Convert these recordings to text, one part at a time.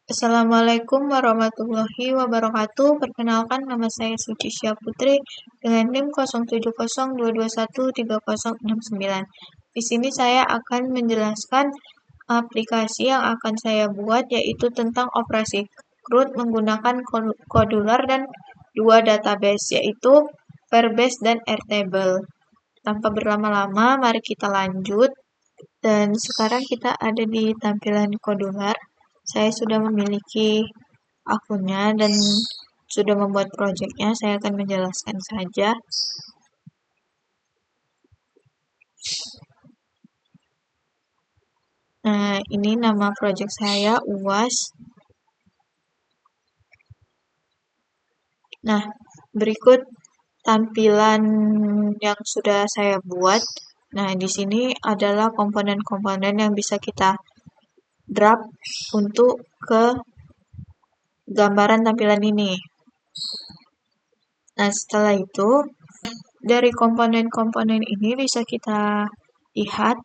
Assalamualaikum warahmatullahi wabarakatuh. Perkenalkan, nama saya Sucisya Putri dengan NIM 0702213069. Di sini saya akan menjelaskan aplikasi yang akan saya buat, yaitu tentang operasi CRUD menggunakan kodular dan dua database, yaitu Firebase dan Airtable. Tanpa berlama-lama, mari kita lanjut. Dan sekarang kita ada di tampilan kodular. Saya sudah memiliki akunnya dan sudah membuat projectnya. Saya akan menjelaskan saja. Nah, ini nama project saya, UAS. Nah, berikut tampilan yang sudah saya buat. Nah, di sini adalah komponen-komponen yang bisa kita drag untuk ke gambaran tampilan ini. Nah, setelah itu, dari komponen-komponen ini bisa kita lihat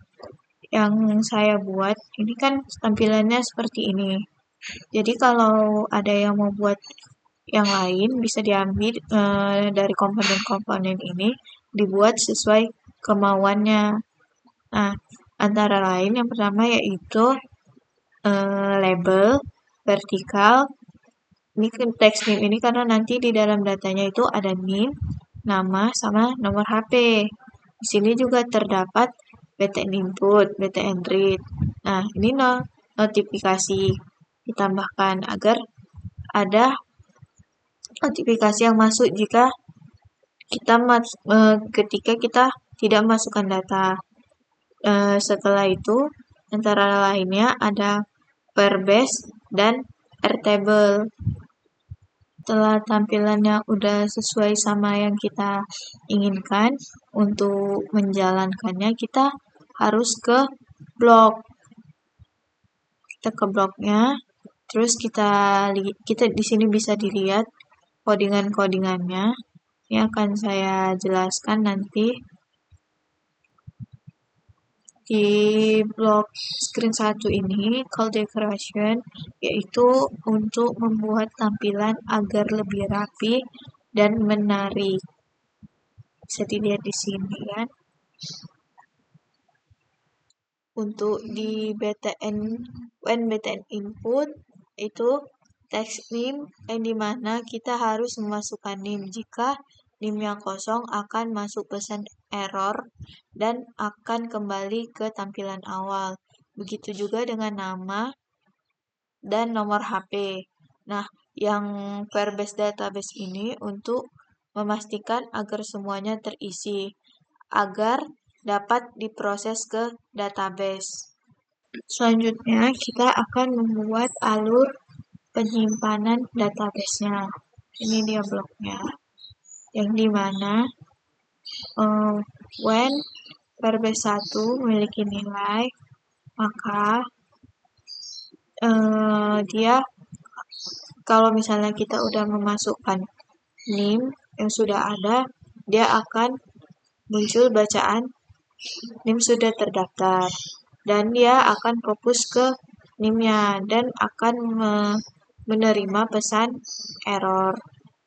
yang saya buat. Ini kan tampilannya seperti ini. Jadi kalau ada yang mau buat yang lain, bisa diambil dari komponen-komponen ini, dibuat sesuai kemauannya. Nah, antara lain yang pertama yaitu label, vertikal. Ini teks NIM ini karena nanti di dalam datanya itu ada NIM, nama, sama nomor HP. Di sini juga terdapat BTN input, BTN read. Nah, ini notifikasi ditambahkan agar ada notifikasi yang masuk jika ketika kita tidak masukkan data. Setelah itu, antara lainnya ada Firebase dan Airtable. Setelah tampilannya udah sesuai sama yang kita inginkan, untuk menjalankannya kita harus ke blok. Kita ke bloknya, terus kita di sini bisa dilihat codingan-codingannya. Ini akan saya jelaskan nanti. Di blok screen 1 ini, call decoration, yaitu untuk membuat tampilan agar lebih rapi dan menarik. Bisa dilihat di sini kan. Untuk di when BTN input, itu teks NIM yang dimana kita harus memasukkan NIM. Jika NIM yang kosong akan masuk pesan error dan akan kembali ke tampilan awal. Begitu juga dengan nama dan nomor HP. Nah, yang Firebase database ini untuk memastikan agar semuanya terisi, agar dapat diproses ke database. Selanjutnya, kita akan membuat alur penyimpanan database-nya. Ini dia bloknya. Yang dimana when Firebase 1 memiliki nilai, maka dia kalau misalnya kita udah memasukkan NIM yang sudah ada, dia akan muncul bacaan NIM sudah terdaftar. Dan dia akan fokus ke NIM-nya dan akan menerima pesan error.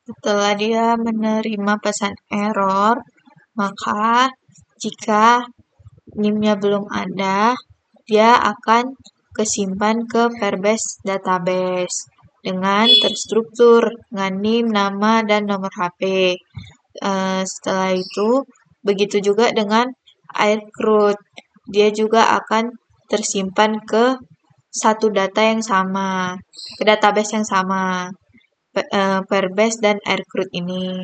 Setelah dia menerima pesan error, maka jika NIM-nya belum ada, dia akan kesimpan ke Firebase database dengan terstruktur dengan NIM, nama, dan nomor HP. Setelah itu, begitu juga dengan Aircrud. Dia juga akan tersimpan ke satu data yang sama, ke database yang sama, Firebase dan Aircrud ini.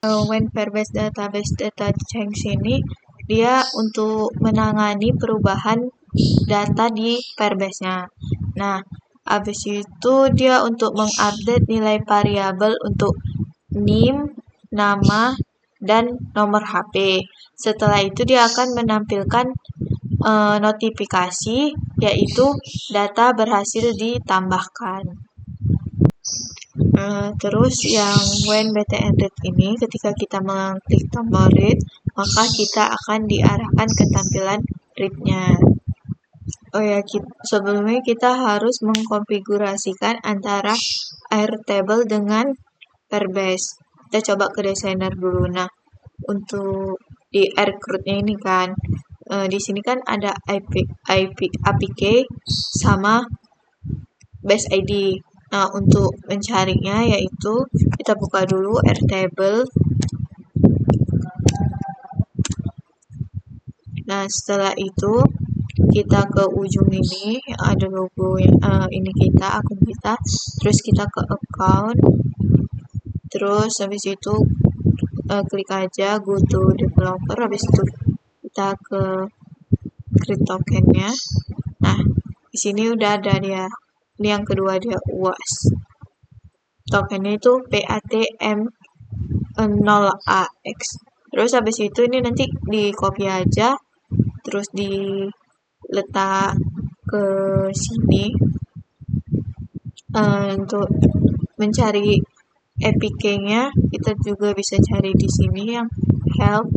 When Firebase database data change ini, dia untuk menangani perubahan data di Firebase-nya. Nah, habis itu dia untuk mengupdate nilai variabel untuk NIM, nama, dan nomor HP. Setelah itu dia akan menampilkan notifikasi, yaitu data berhasil ditambahkan. Terus yang when BTN read ini, ketika kita mengklik tombol read, maka kita akan diarahkan ke tampilan read-nya. Oh ya, sebelumnya kita harus mengkonfigurasikan antara Airtable dengan Airbase. Kita coba ke desainer dulu. Nah, untuk di AirCRUD-nya ini kan, di sini kan ada APK sama Base ID. Nah, untuk mencarinya yaitu kita buka dulu Airtable. Nah, setelah itu kita ke ujung ini yang ada logo ini kita, akun kita, terus kita ke account, terus habis itu klik aja go to developer, habis itu kita ke create tokennya. Nah, di sini udah ada dia. Ini yang kedua dia UAS. Tokennya itu PATM0AX. Terus habis itu ini nanti di copy aja, terus diletak ke sini. Untuk mencari APK-nya kita juga bisa cari di sini yang help.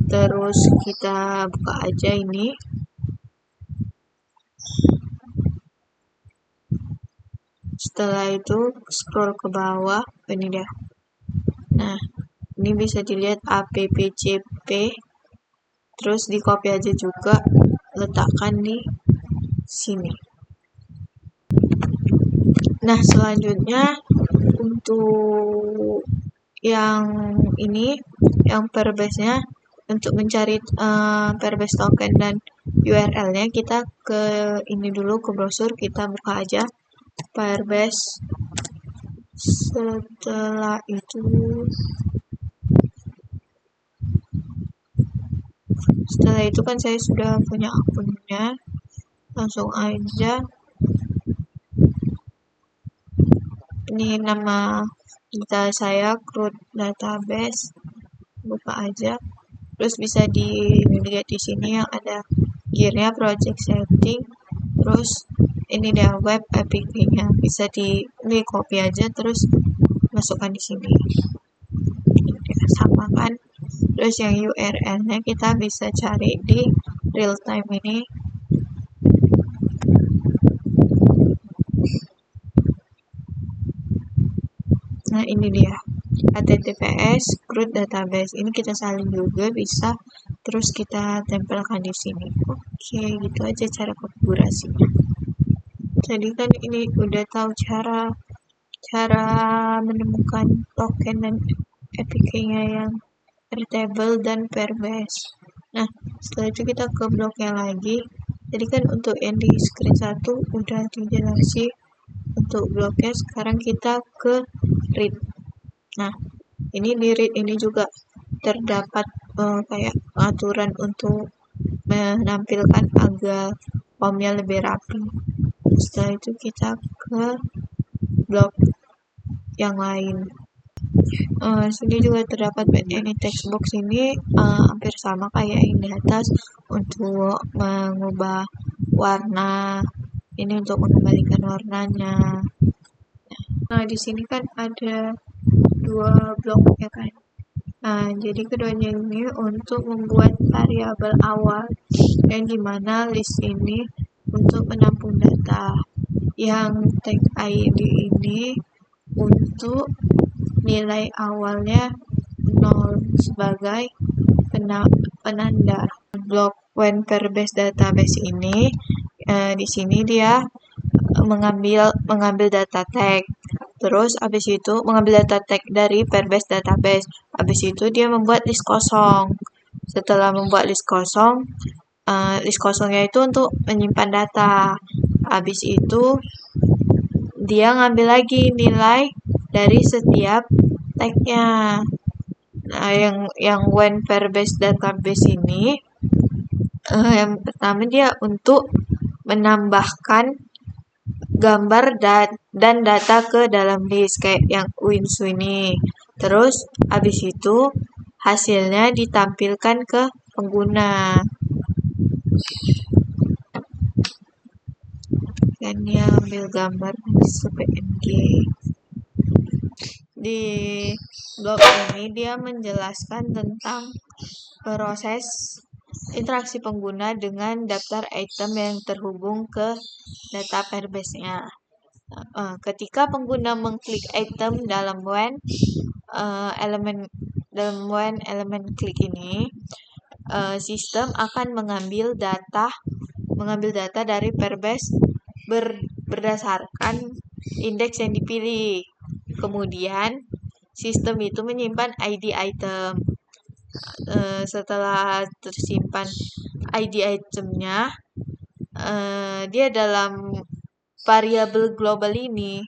Terus kita buka aja ini. Setelah itu scroll ke bawah, ini dia. Nah, ini bisa dilihat appcp. Terus di copy aja juga, letakkan di sini. Nah, selanjutnya untuk yang ini, yang Firebase-nya, untuk mencari Firebase token dan URL-nya, kita ke ini dulu, ke browser, kita buka aja Firebase. Setelah itu kan saya sudah punya akunnya, langsung aja ini nama kita saya CRUD database, buka aja. Terus bisa dilihat di sini yang ada gearnya, project setting, terus ini dia web APK-nya, bisa di copy aja terus masukkan di sini. Sama kan. Terus yang URL-nya kita bisa cari di real time ini. Nah, ini dia. HTTPS CRUD database. Ini kita salin juga bisa. Terus kita tempelkan di sini. Oke, gitu aja cara konfigurasinya. Jadi kan ini udah tahu cara menemukan token dan APK-nya yang Airtable dan Firebase. Nah, setelah itu kita ke bloknya lagi. Jadi kan untuk yang di screen 1 udah dijelasin untuk bloknya. Sekarang kita ke read. Nah, ini di read ini juga terdapat kayak aturan untuk menampilkan agar formnya lebih rapi. Setelah itu kita ke blok yang lain. Sini juga terdapat ini text box ini hampir sama kayak yang di atas untuk mengubah warna, ini untuk mengembalikan warnanya. Nah, di sini kan ada 2 blok ya kan. Nah, jadi keduanya ini untuk membuat variabel awal yang dimana list ini untuk menampung data. Yang tag ID ini untuk nilai awalnya 0 sebagai penanda. Blok when Firebase database ini di sini dia mengambil data tag. Terus habis itu mengambil data tag dari Firebase database. Habis itu dia membuat list kosong. Setelah membuat list kosong, list kosongnya itu untuk menyimpan data. Habis itu dia ngambil lagi nilai dari setiap tag-nya. Nah, yang when Firebase database ini yang pertama dia untuk menambahkan gambar dan data ke dalam list kayak yang Winsu ini. Terus habis itu hasilnya ditampilkan ke pengguna. Dan dia ambil gambar PNG. Di blog ini dia menjelaskan tentang proses interaksi pengguna dengan daftar item yang terhubung ke data Firebase-nya. Ketika pengguna mengklik item dalam when elemen klik ini, sistem akan mengambil data dari Firebase berdasarkan indeks yang dipilih. Kemudian sistem itu menyimpan ID item. Setelah tersimpan ID itemnya, dia dalam variabel global ini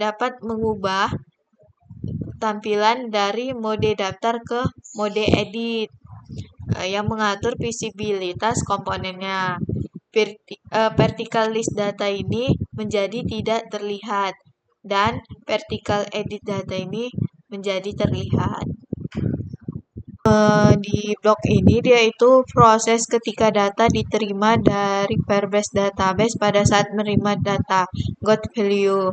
dapat mengubah tampilan dari mode daftar ke mode edit yang mengatur visibilitas komponennya. Vertical list data ini menjadi tidak terlihat dan vertical edit data ini menjadi terlihat. Di blok ini dia itu proses ketika data diterima dari Firebase database pada saat menerima data got value.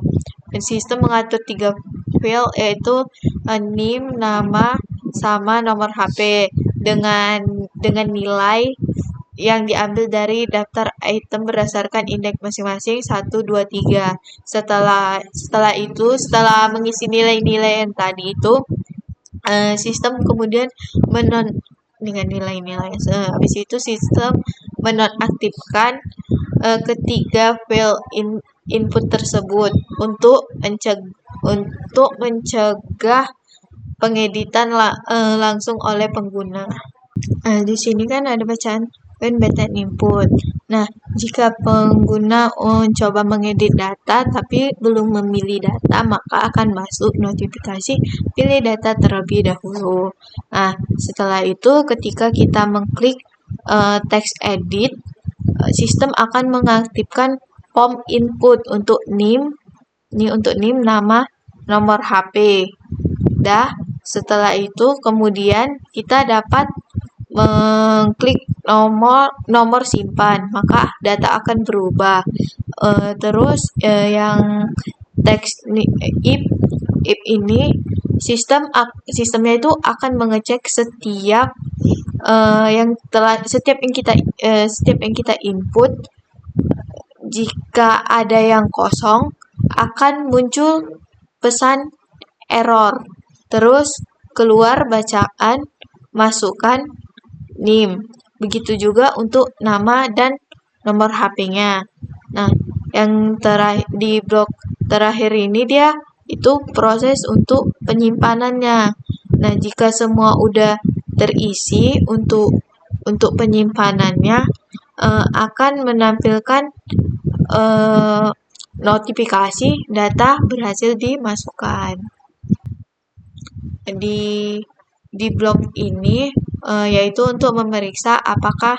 Dan sistem mengatur 3 field yaitu name, nama, sama nomor HP dengan nilai yang diambil dari daftar item berdasarkan indeks masing-masing 1, 2, 3. Setelah mengisi nilai-nilai yang tadi itu, sistem kemudian dengan nilai-nilai. Habis itu sistem menonaktifkan ketiga field input tersebut untuk mencegah pengeditan langsung oleh pengguna. Di sini kan ada bacaan when button input. Nah, jika pengguna mencoba mengedit data tapi belum memilih data, maka akan masuk notifikasi pilih data terlebih dahulu. Nah, setelah itu ketika kita mengklik text edit, sistem akan mengaktifkan form input untuk name, nama, nomor HP. Setelah itu kemudian kita dapat mengklik nomor simpan, maka data akan berubah. Terus yang teks if ini sistemnya itu akan mengecek setiap yang kita input. Jika ada yang kosong, akan muncul pesan error. Terus keluar bacaan masukkan NIM. Begitu juga untuk nama dan nomor HP-nya. Nah, yang di blok terakhir ini dia itu proses untuk penyimpanannya. Nah, jika semua udah terisi untuk penyimpanannya, akan menampilkan notifikasi data berhasil dimasukkan. Di blok ini yaitu untuk memeriksa apakah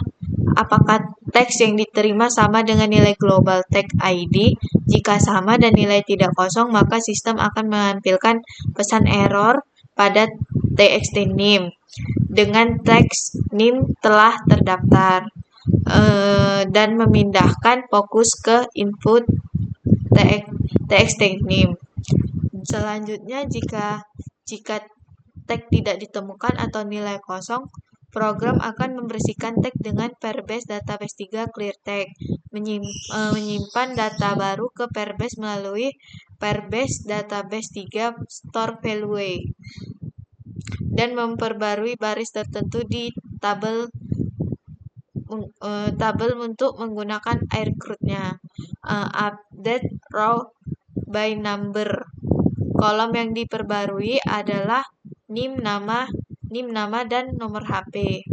teks yang diterima sama dengan nilai global text ID. Jika sama dan nilai tidak kosong, maka sistem akan menampilkan pesan error pada txt name dengan teks name telah terdaftar dan memindahkan fokus ke input txt name. Selanjutnya, jika tag tidak ditemukan atau nilai kosong, program akan membersihkan tag dengan Firebase Database 3 Clear Tag, menyimpan data baru ke Firebase melalui Firebase Database 3 Store Value, dan memperbarui baris tertentu di tabel untuk menggunakan aircrewnya. Update row by number. Kolom yang diperbarui adalah NIM, nama dan nomor HP.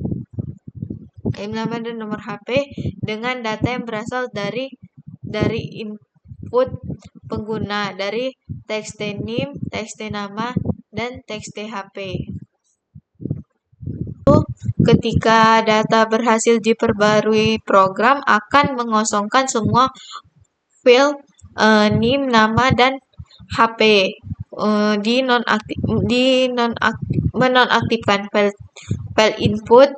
NIM, nama dan nomor HP dengan data yang berasal dari input pengguna dari txt NIM, txt nama, dan txt HP. Ketika data berhasil diperbarui, program akan mengosongkan semua field NIM, nama, dan HP. Menonaktifkan file input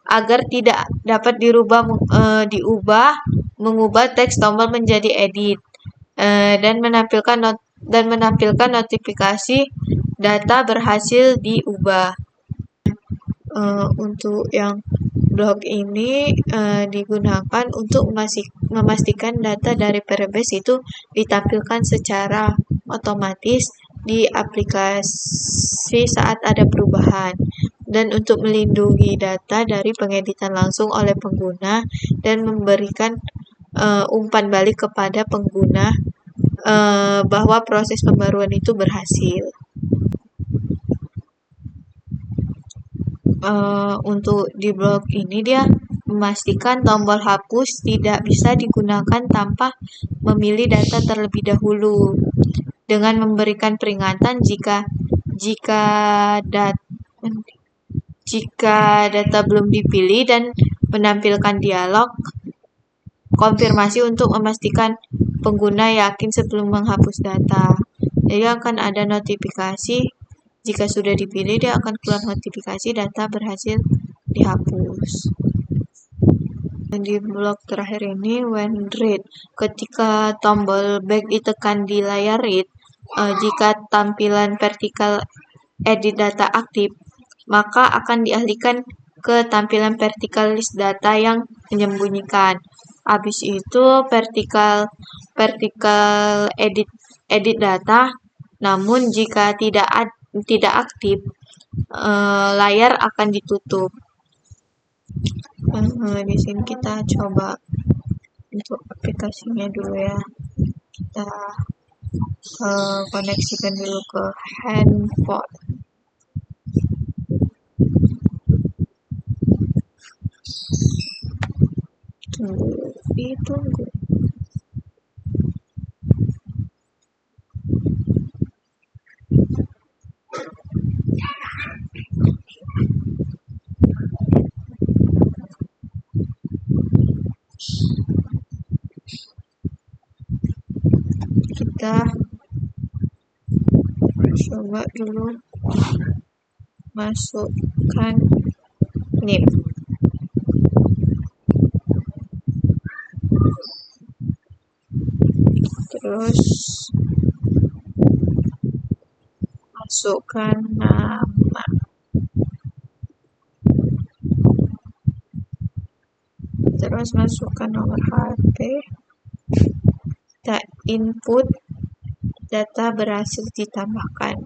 agar tidak dapat mengubah teks tombol menjadi edit, dan menampilkan notifikasi data berhasil diubah. Untuk yang blok ini digunakan untuk memastikan data dari Perebase itu ditampilkan secara otomatis di aplikasi saat ada perubahan, dan untuk melindungi data dari pengeditan langsung oleh pengguna dan memberikan umpan balik kepada pengguna bahwa proses pembaruan itu berhasil. Untuk di blog ini dia memastikan tombol hapus tidak bisa digunakan tanpa memilih data terlebih dahulu, dengan memberikan peringatan jika data belum dipilih, dan menampilkan dialog konfirmasi untuk memastikan pengguna yakin sebelum menghapus data. Jadi akan ada notifikasi jika sudah dipilih, dia akan keluar notifikasi data berhasil dihapus. Dan di blok terakhir ini, when read, ketika tombol back ditekan di layar read, jika tampilan vertikal edit data aktif, maka akan dialihkan ke tampilan vertikal list data yang menyembunyikan. Habis itu vertikal edit data, namun jika tidak aktif, layar akan ditutup. Di sini kita coba untuk aplikasinya dulu ya. Kita koneksikan dulu ke handphone. Tunggu. Kita coba dulu masukkan NIM. Terus masukkan nama. Terus masukkan nomor HP. Kita input, data berhasil ditambahkan.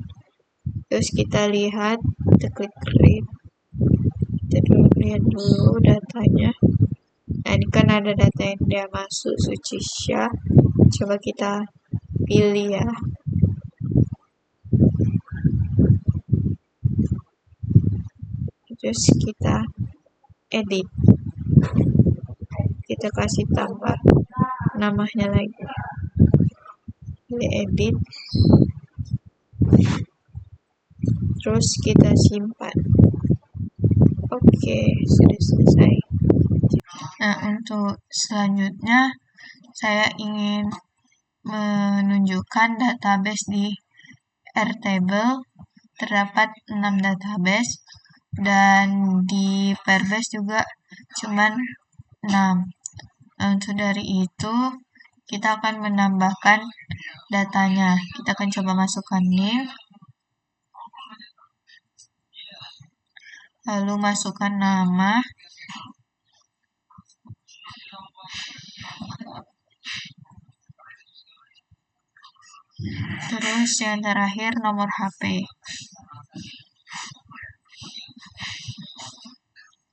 Terus kita lihat, kita klik read. Kita lihat dulu datanya. Nah, ini kan ada data yang dia masuk, Sucisha. Coba kita pilih ya. Terus kita edit. Kita kasih tambah namanya lagi. Pilih edit. Terus kita simpan. Oke, sudah selesai. Nah, untuk selanjutnya saya ingin menunjukkan database di Airtable. Terdapat 6 database, dan di Perebase juga cuman 6. Nah, untuk dari itu kita akan menambahkan datanya. Kita akan coba masukkan name, lalu masukkan nama, terus yang terakhir nomor HP.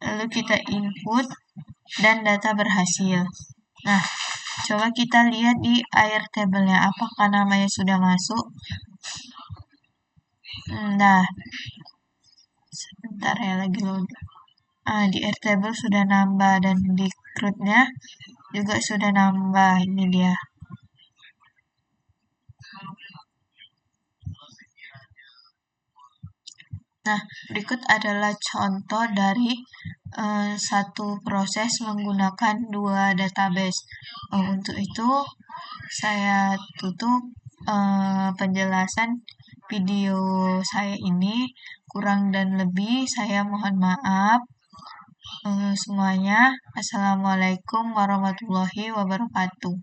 Lalu kita input dan data berhasil. Nah, coba kita lihat di Airtable-nya, apakah namanya sudah masuk. Nah, sebentar ya, lagi load. Di Airtable sudah nambah, dan di CRUD-nya juga sudah nambah. Ini dia. Nah, berikut adalah contoh dari satu proses menggunakan 2 database. Untuk itu, saya tutup penjelasan video saya ini. Kurang dan lebih saya mohon maaf. Semuanya. Assalamualaikum warahmatullahi wabarakatuh.